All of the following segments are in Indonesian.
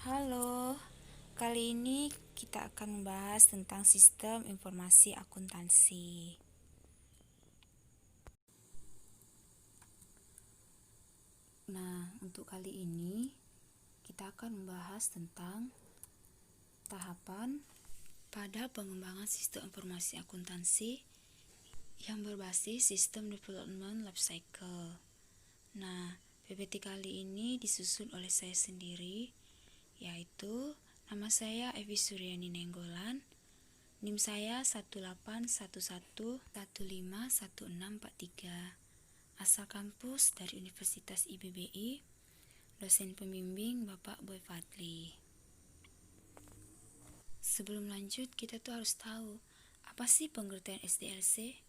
Halo, kali ini kita akan membahas tentang sistem informasi akuntansi. Nah, untuk kali ini kita akan membahas tentang tahapan pada pengembangan sistem informasi akuntansi yang berbasis sistem development life cycle. Nah, PPT kali ini disusun oleh saya sendiri, yaitu nama saya Evi Suryani Nenggolan, NIM saya 1811151643, asal kampus dari Universitas IBBI, dosen pembimbing Bapak Boy Fadli. Sebelum lanjut, kita tuh harus tahu apa sih pengertian SDLC?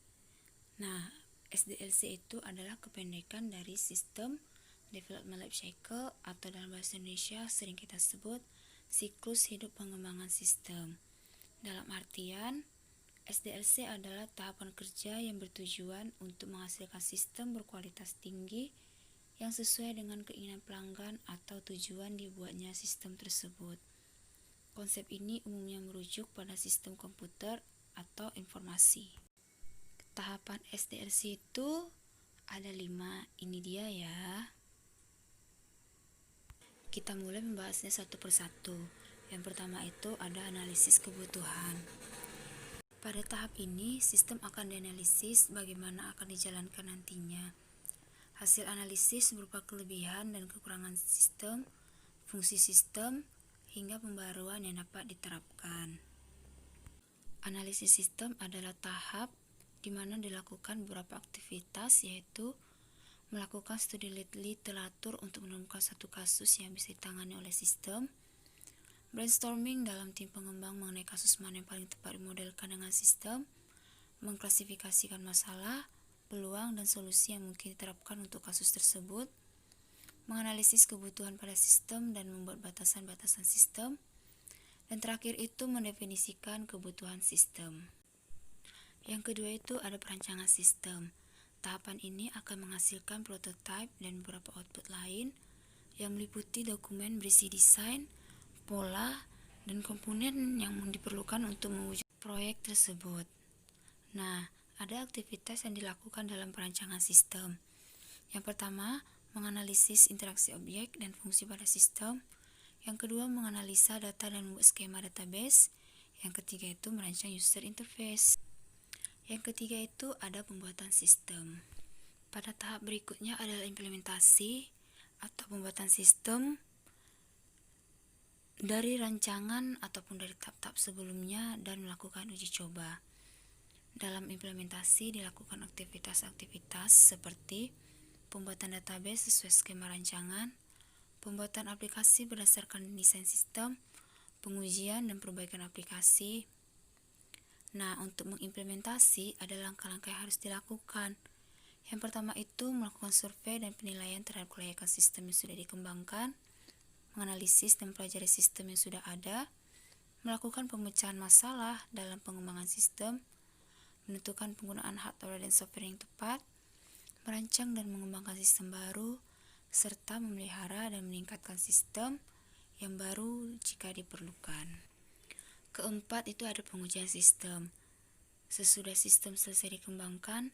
Nah, SDLC itu adalah kependekan dari Sistem Development Life Cycle, atau dalam bahasa Indonesia sering kita sebut siklus hidup pengembangan sistem. Dalam artian, SDLC adalah tahapan kerja yang bertujuan untuk menghasilkan sistem berkualitas tinggi yang sesuai dengan keinginan pelanggan atau tujuan dibuatnya sistem tersebut. Konsep ini umumnya merujuk pada sistem komputer atau informasi. Tahapan SDLC itu ada 5, ini dia ya. Kita mulai membahasnya satu persatu. Yang pertama itu ada analisis kebutuhan. Pada tahap ini, sistem akan dianalisis bagaimana akan dijalankan nantinya. Hasil analisis berupa kelebihan dan kekurangan sistem, fungsi sistem, hingga pembaruan yang dapat diterapkan. Analisis sistem adalah tahap di mana dilakukan beberapa aktivitas, yaitu melakukan studi literatur untuk menemukan satu kasus yang bisa ditangani oleh sistem, brainstorming dalam tim pengembang mengenai kasus mana yang paling tepat dimodelkan dengan sistem, mengklasifikasikan masalah, peluang, dan solusi yang mungkin diterapkan untuk kasus tersebut, menganalisis kebutuhan pada sistem dan membuat batasan-batasan sistem, dan terakhir itu mendefinisikan kebutuhan sistem. Yang kedua itu ada perancangan sistem. Tahapan ini akan menghasilkan prototipe dan beberapa output lain yang meliputi dokumen berisi desain, pola, dan komponen yang diperlukan untuk mewujudkan proyek tersebut. Nah, ada aktivitas yang dilakukan dalam perancangan sistem. Yang pertama, menganalisis interaksi objek dan fungsi pada sistem. Yang kedua, menganalisa data dan membuat skema database. Yang ketiga itu merancang user interface. Yang ketiga itu ada pembuatan sistem. Pada tahap berikutnya adalah implementasi atau pembuatan sistem dari rancangan ataupun dari tahap-tahap sebelumnya dan melakukan uji coba. Dalam implementasi dilakukan aktivitas-aktivitas seperti pembuatan database sesuai skema rancangan, pembuatan aplikasi berdasarkan desain sistem, pengujian dan perbaikan aplikasi. Nah, untuk mengimplementasi ada langkah-langkah yang harus dilakukan. Yang pertama itu melakukan survei dan penilaian terhadap kelayakan sistem yang sudah dikembangkan, menganalisis dan mempelajari sistem yang sudah ada, melakukan pemecahan masalah dalam pengembangan sistem, menentukan penggunaan hardware dan software yang tepat, merancang dan mengembangkan sistem baru, serta memelihara dan meningkatkan sistem yang baru jika diperlukan. Keempat itu ada pengujian sistem. Sesudah sistem selesai dikembangkan,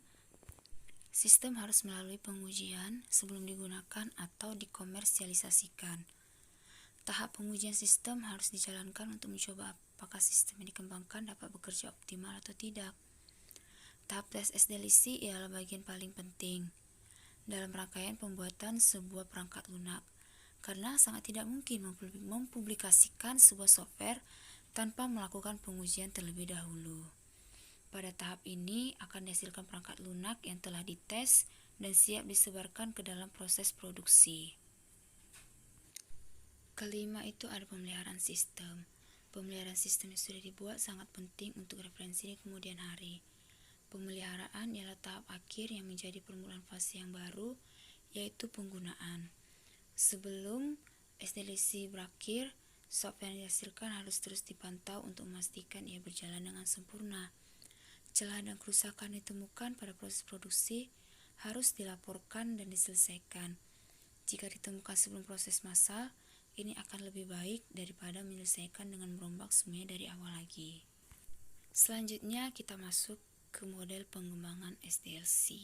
sistem harus melalui pengujian sebelum digunakan atau dikomersialisasikan. Tahap pengujian sistem harus dijalankan untuk mencoba apakah sistem yang dikembangkan dapat bekerja optimal atau tidak. Tahap tes SDLC ialah bagian paling penting dalam rangkaian pembuatan sebuah perangkat lunak, karena sangat tidak mungkin mempublikasikan sebuah software tanpa melakukan pengujian terlebih dahulu. Pada tahap ini akan dihasilkan perangkat lunak yang telah dites dan siap disebarkan ke dalam proses produksi. Kelima itu ada pemeliharaan sistem. Pemeliharaan sistem yang sudah dibuat sangat penting untuk referensi di kemudian hari. Pemeliharaan ialah tahap akhir yang menjadi permulaan fase yang baru, yaitu penggunaan. Sebelum SDLC berakhir, software yang dihasilkan harus terus dipantau untuk memastikan ia berjalan dengan sempurna. Celah dan kerusakan ditemukan pada proses produksi harus dilaporkan dan diselesaikan. Jika ditemukan sebelum proses massal, Ini akan lebih baik daripada menyelesaikan dengan merombak semuanya dari awal lagi. Selanjutnya kita masuk ke model pengembangan SDLC.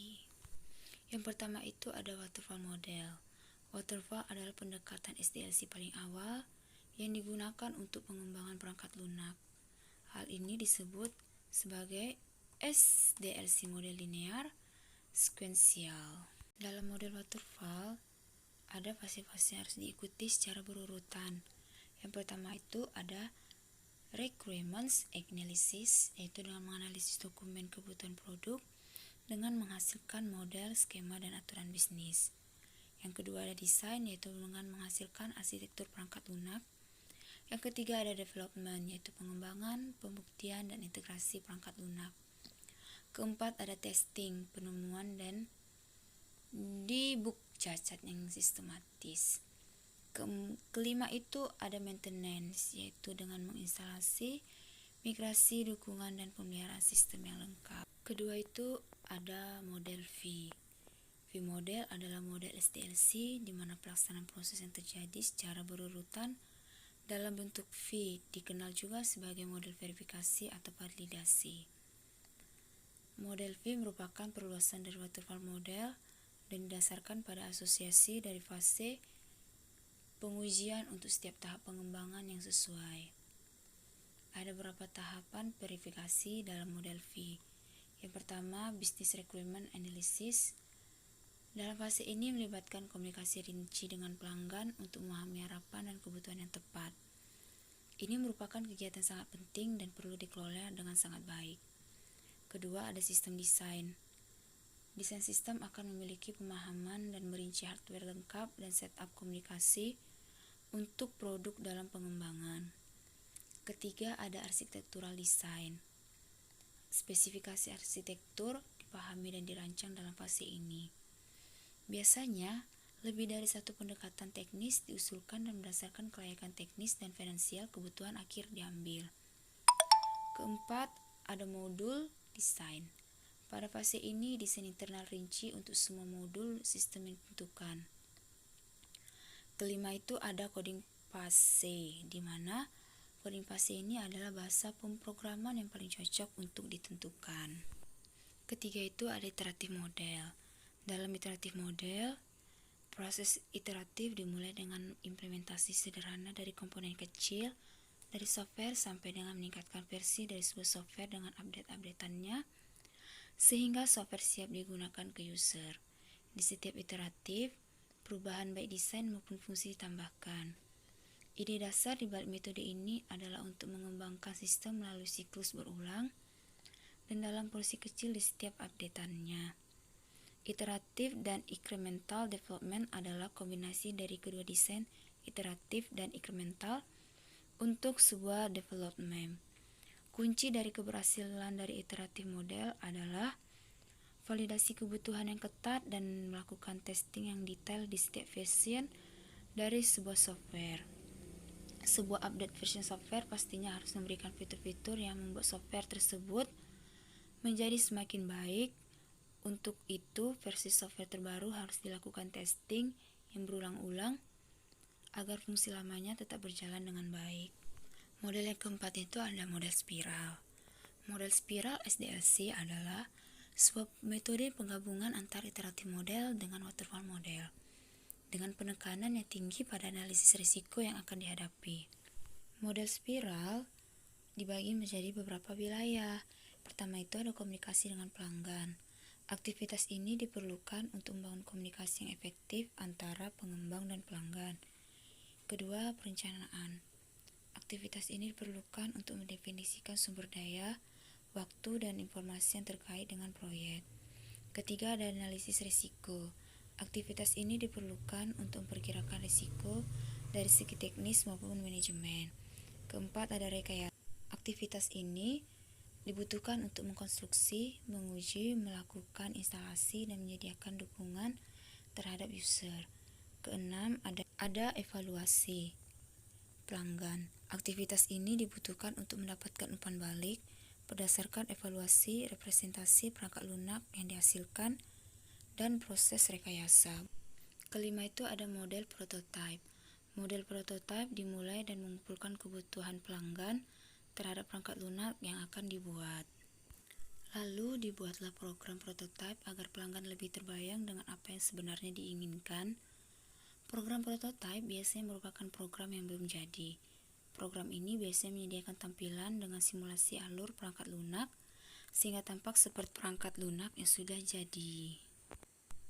Yang pertama itu ada waterfall model. Waterfall adalah pendekatan SDLC paling awal yang digunakan untuk pengembangan perangkat lunak. Hal ini disebut sebagai SDLC model linear sequential. Dalam model waterfall, ada fase-fase yang harus diikuti secara berurutan. Yang pertama itu ada requirements analysis, yaitu dengan menganalisis dokumen kebutuhan produk dengan menghasilkan model, skema, dan aturan bisnis. Yang kedua ada desain, yaitu dengan menghasilkan arsitektur perangkat lunak. Yang ketiga ada development, yaitu pengembangan, pembuktian, dan integrasi perangkat lunak. Keempat ada testing, penemuan dan debug cacat yang sistematis. Kelima itu ada maintenance, yaitu dengan menginstalasi, migrasi, dukungan, dan pemeliharaan sistem yang lengkap. Kedua itu ada model V. V model adalah model SDLC di mana pelaksanaan proses yang terjadi secara berurutan dalam bentuk V, dikenal juga sebagai model verifikasi atau validasi. Model V merupakan perluasan dari waterfall model dan didasarkan pada asosiasi dari fase pengujian untuk setiap tahap pengembangan yang sesuai. Ada beberapa tahapan verifikasi dalam model V. Yang pertama, business requirement analysis. Dalam fase ini melibatkan komunikasi rinci dengan pelanggan untuk memahami harapan dan kebutuhan yang tepat. Ini merupakan kegiatan sangat penting dan perlu dikelola dengan sangat baik. Kedua, ada sistem desain. Desain sistem akan memiliki pemahaman dan merinci hardware lengkap dan setup komunikasi untuk produk dalam pengembangan. Ketiga, ada architectural design. Spesifikasi arsitektur dipahami dan dirancang dalam fase ini. Biasanya, lebih dari satu pendekatan teknis diusulkan dan berdasarkan kelayakan teknis dan finansial kebutuhan akhir diambil. Keempat, ada modul desain. Pada fase ini, desain internal rinci untuk semua modul sistem yang ditentukan. Kelima itu ada coding fase, di mana coding fase ini adalah bahasa pemrograman yang paling cocok untuk ditentukan. Ketiga itu ada iteratif model. Dalam iteratif model, proses iteratif dimulai dengan implementasi sederhana dari komponen kecil dari software sampai dengan meningkatkan versi dari sebuah software dengan update-updateannya sehingga software siap digunakan ke user. Di setiap iteratif, perubahan baik desain maupun fungsi ditambahkan. Ide dasar di balik metode ini adalah untuk mengembangkan sistem melalui siklus berulang dan dalam porsi kecil di setiap updateannya. Iteratif dan incremental development adalah kombinasi dari kedua desain iteratif dan incremental untuk sebuah development. Kunci dari keberhasilan dari iteratif model adalah validasi kebutuhan yang ketat dan melakukan testing yang detail di setiap versi dari sebuah software. Sebuah update versi software pastinya harus memberikan fitur-fitur yang membuat software tersebut menjadi semakin baik. Untuk itu, versi software terbaru harus dilakukan testing yang berulang-ulang agar fungsi lamanya tetap berjalan dengan baik. Model yang keempat itu ada model spiral. Model spiral SDLC adalah sebuah metode penggabungan antara iteratif model dengan waterfall model dengan penekanan yang tinggi pada analisis risiko yang akan dihadapi. Model spiral dibagi menjadi beberapa wilayah. Pertama itu ada komunikasi dengan pelanggan. Aktivitas ini diperlukan untuk membangun komunikasi yang efektif antara pengembang dan pelanggan. Kedua, perencanaan. Aktivitas ini diperlukan untuk mendefinisikan sumber daya, waktu, dan informasi yang terkait dengan proyek. Ketiga, ada analisis risiko. Aktivitas ini diperlukan untuk memperkirakan risiko dari segi teknis maupun manajemen. Keempat, ada rekayasa. Aktivitas ini dibutuhkan untuk mengkonstruksi, menguji, melakukan instalasi, dan menyediakan dukungan terhadap user. Keenam, ada evaluasi pelanggan. Aktivitas ini dibutuhkan untuk mendapatkan umpan balik berdasarkan evaluasi representasi perangkat lunak yang dihasilkan dan proses rekayasa. Kelima itu ada model prototype. Model prototipe dimulai dan mengumpulkan kebutuhan pelanggan terhadap perangkat lunak yang akan dibuat. Lalu dibuatlah program prototipe agar pelanggan lebih terbayang dengan apa yang sebenarnya diinginkan. Program prototipe biasanya merupakan program yang belum jadi. Program ini biasanya menyediakan tampilan dengan simulasi alur perangkat lunak sehingga tampak seperti perangkat lunak yang sudah jadi.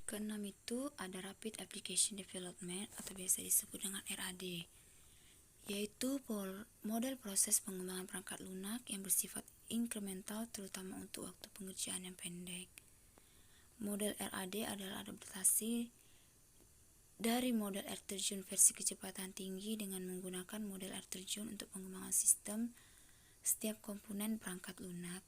Keenam itu ada Rapid Application Development atau biasa disebut dengan RAD, yaitu model proses pengembangan perangkat lunak yang bersifat incremental terutama untuk waktu pengerjaan yang pendek. Model RAD adalah adaptasi dari model air terjun versi kecepatan tinggi dengan menggunakan model air terjun untuk pengembangan sistem setiap komponen perangkat lunak.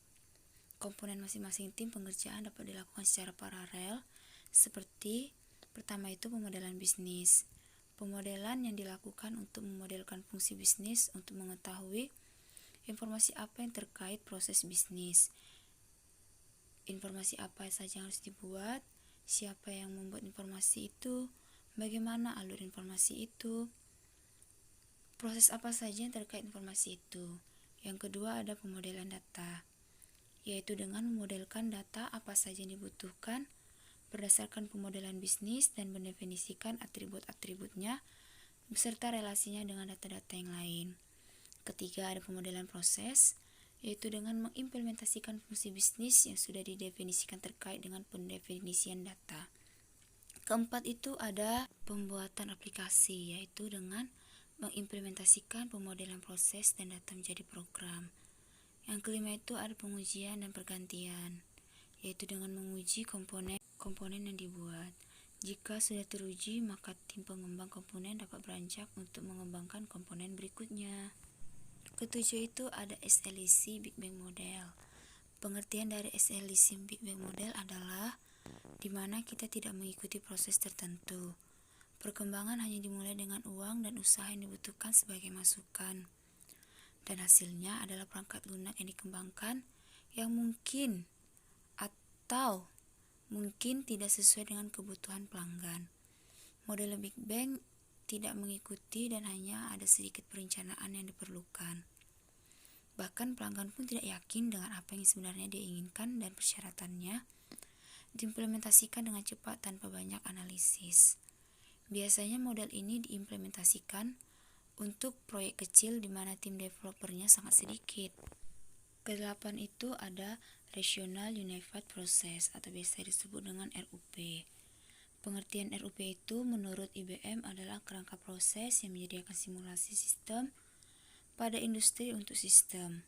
Komponen masing-masing tim pengerjaan dapat dilakukan secara paralel, seperti pertama itu pemodelan bisnis. Pemodelan yang dilakukan untuk memodelkan fungsi bisnis untuk mengetahui informasi apa yang terkait proses bisnis, informasi apa saja yang harus dibuat, siapa yang membuat informasi itu, bagaimana alur informasi itu, proses apa saja yang terkait informasi itu. Yang kedua ada pemodelan data, yaitu dengan memodelkan data apa saja yang dibutuhkan berdasarkan pemodelan bisnis dan mendefinisikan atribut-atributnya beserta relasinya dengan data-data yang lain. Ketiga ada pemodelan proses, yaitu dengan mengimplementasikan fungsi bisnis yang sudah didefinisikan terkait dengan pendefinisian data. Keempat itu ada pembuatan aplikasi, yaitu dengan mengimplementasikan pemodelan proses dan data menjadi program. Yang kelima itu ada pengujian dan pergantian, yaitu dengan menguji komponen yang dibuat. Jika sudah teruji, maka tim pengembang komponen dapat beranjak untuk mengembangkan komponen berikutnya. Ketujuh itu ada SLIC Big Bang Model. Pengertian dari SLIC Big Bang Model adalah di mana kita tidak mengikuti proses tertentu. Perkembangan hanya dimulai dengan uang dan usaha yang dibutuhkan sebagai masukan. Dan hasilnya adalah perangkat lunak yang dikembangkan yang mungkin atau mungkin tidak sesuai dengan kebutuhan pelanggan. Model Big Bang tidak mengikuti dan hanya ada sedikit perencanaan yang diperlukan. Bahkan pelanggan pun tidak yakin dengan apa yang sebenarnya dia inginkan dan persyaratannya diimplementasikan dengan cepat tanpa banyak analisis. Biasanya model ini diimplementasikan untuk proyek kecil di mana tim developernya sangat sedikit. Kedelapan itu ada Rational Unified Process atau biasa disebut dengan RUP. Pengertian RUP itu menurut IBM adalah kerangka proses yang menyediakan simulasi sistem pada industri untuk sistem,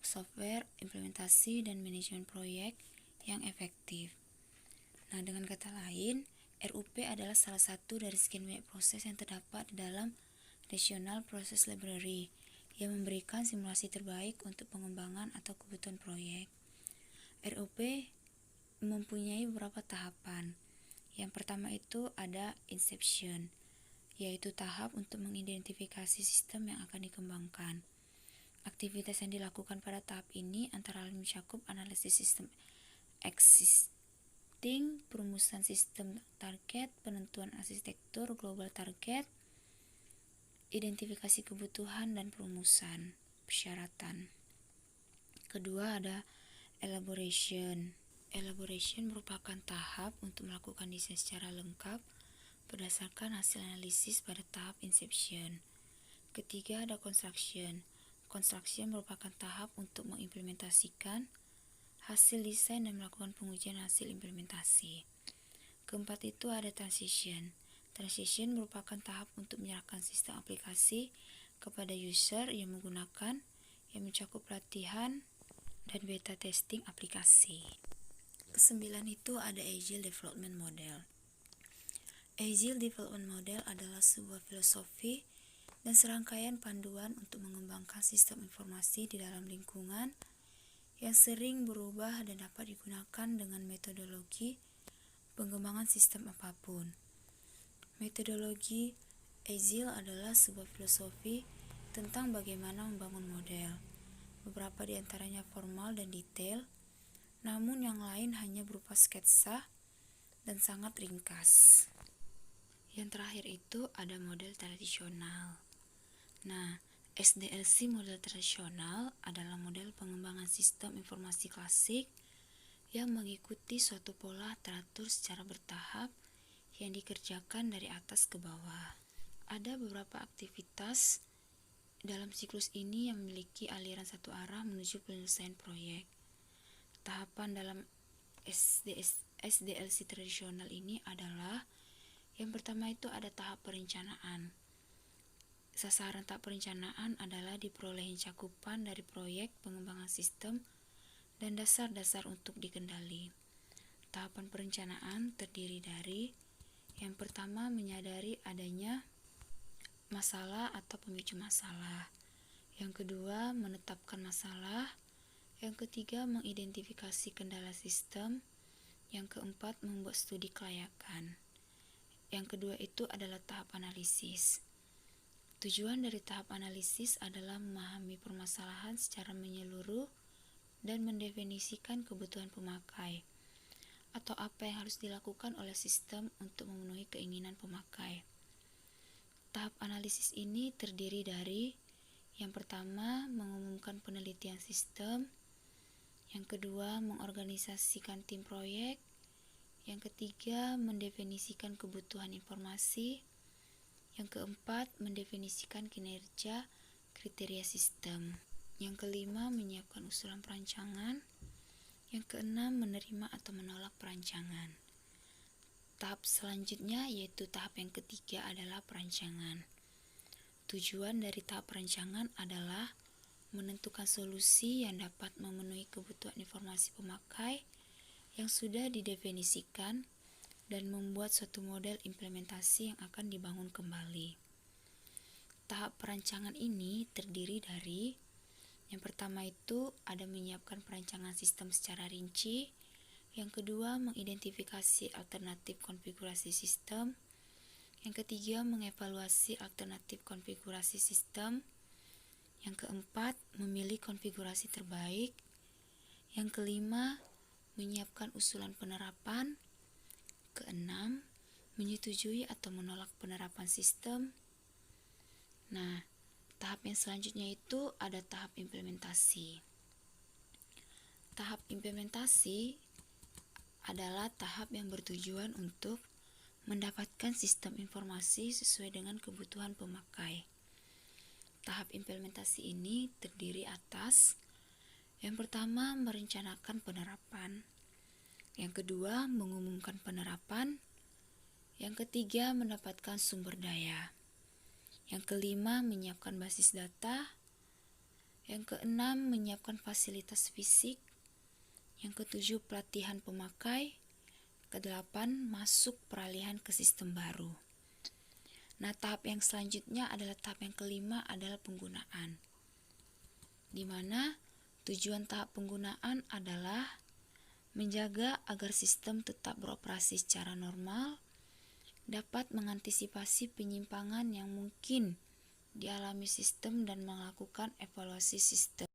software, implementasi, dan manajemen proyek yang efektif. Nah, dengan kata lain, RUP adalah salah satu dari sekian banyak proses yang terdapat di dalam Rational Process Library yang memberikan simulasi terbaik untuk pengembangan atau kebutuhan proyek. RUP mempunyai beberapa tahapan. Yang pertama itu ada Inception, yaitu tahap untuk mengidentifikasi sistem yang akan dikembangkan. Aktivitas yang dilakukan pada tahap ini antara lain mencakup analisis sistem perumusan sistem target, penentuan arsitektur global target, identifikasi kebutuhan dan perumusan persyaratan. Kedua ada elaboration. Elaboration merupakan tahap untuk melakukan desain secara lengkap berdasarkan hasil analisis pada tahap inception. Ketiga ada construction. Construction merupakan tahap untuk mengimplementasikan hasil desain dan melakukan pengujian hasil implementasi. Keempat itu ada transition. Transition merupakan tahap untuk menyerahkan sistem aplikasi kepada user yang mencakup pelatihan dan beta testing aplikasi. Kesembilan itu ada Agile Development Model. Agile Development Model adalah sebuah filosofi dan serangkaian panduan untuk mengembangkan sistem informasi di dalam lingkungan yang sering berubah dan dapat digunakan dengan metodologi pengembangan sistem apapun. Metodologi Agile adalah sebuah filosofi tentang bagaimana membangun model. Beberapa di antaranya formal dan detail, namun yang lain hanya berupa sketsa dan sangat ringkas. Yang terakhir itu ada model tradisional. Nah, SDLC model tradisional adalah model pengembangan sistem informasi klasik yang mengikuti suatu pola teratur secara bertahap yang dikerjakan dari atas ke bawah. Ada beberapa aktivitas dalam siklus ini yang memiliki aliran satu arah menuju penyelesaian proyek. Tahapan dalam SDLC tradisional ini adalah yang pertama itu ada tahap perencanaan. Sasaran tahap perencanaan adalah diperolehin cakupan dari proyek pengembangan sistem dan dasar-dasar untuk dikendali. Tahapan perencanaan terdiri dari yang pertama menyadari adanya masalah atau pemicu masalah. Yang kedua menetapkan masalah. Yang ketiga mengidentifikasi kendala sistem. Yang keempat membuat studi kelayakan. Yang kedua itu adalah tahap analisis. Tujuan dari tahap analisis adalah memahami permasalahan secara menyeluruh dan mendefinisikan kebutuhan pemakai atau apa yang harus dilakukan oleh sistem untuk memenuhi keinginan pemakai. Tahap analisis ini terdiri dari yang pertama mengumumkan penelitian sistem, yang kedua mengorganisasikan tim proyek, yang ketiga mendefinisikan kebutuhan informasi, yang keempat mendefinisikan kinerja kriteria sistem, yang kelima menyiapkan usulan perancangan, yang keenam menerima atau menolak perancangan. Tahap selanjutnya yaitu tahap yang ketiga adalah perancangan. Tujuan dari tahap perancangan adalah menentukan solusi yang dapat memenuhi kebutuhan informasi pemakai yang sudah didefinisikan dan membuat suatu model implementasi yang akan dibangun kembali. Tahap perancangan ini terdiri dari yang pertama itu ada menyiapkan perancangan sistem secara rinci, yang kedua mengidentifikasi alternatif konfigurasi sistem, yang ketiga mengevaluasi alternatif konfigurasi sistem, yang keempat memilih konfigurasi terbaik, yang kelima menyiapkan usulan penerapan, keenam menyetujui atau menolak penerapan sistem. Nah, tahap yang selanjutnya itu ada tahap implementasi. Tahap implementasi adalah tahap yang bertujuan untuk mendapatkan sistem informasi sesuai dengan kebutuhan pemakai. Tahap implementasi ini terdiri atas yang pertama merencanakan penerapan, yang kedua mengumumkan penerapan, yang ketiga mendapatkan sumber daya, yang kelima menyiapkan basis data, yang keenam menyiapkan fasilitas fisik, yang ketujuh pelatihan pemakai, kedelapan masuk peralihan ke sistem baru. Nah, tahap yang selanjutnya adalah tahap yang kelima adalah penggunaan, di mana tujuan tahap penggunaan adalah menjaga agar sistem tetap beroperasi secara normal, dapat mengantisipasi penyimpangan yang mungkin dialami sistem dan melakukan evaluasi sistem.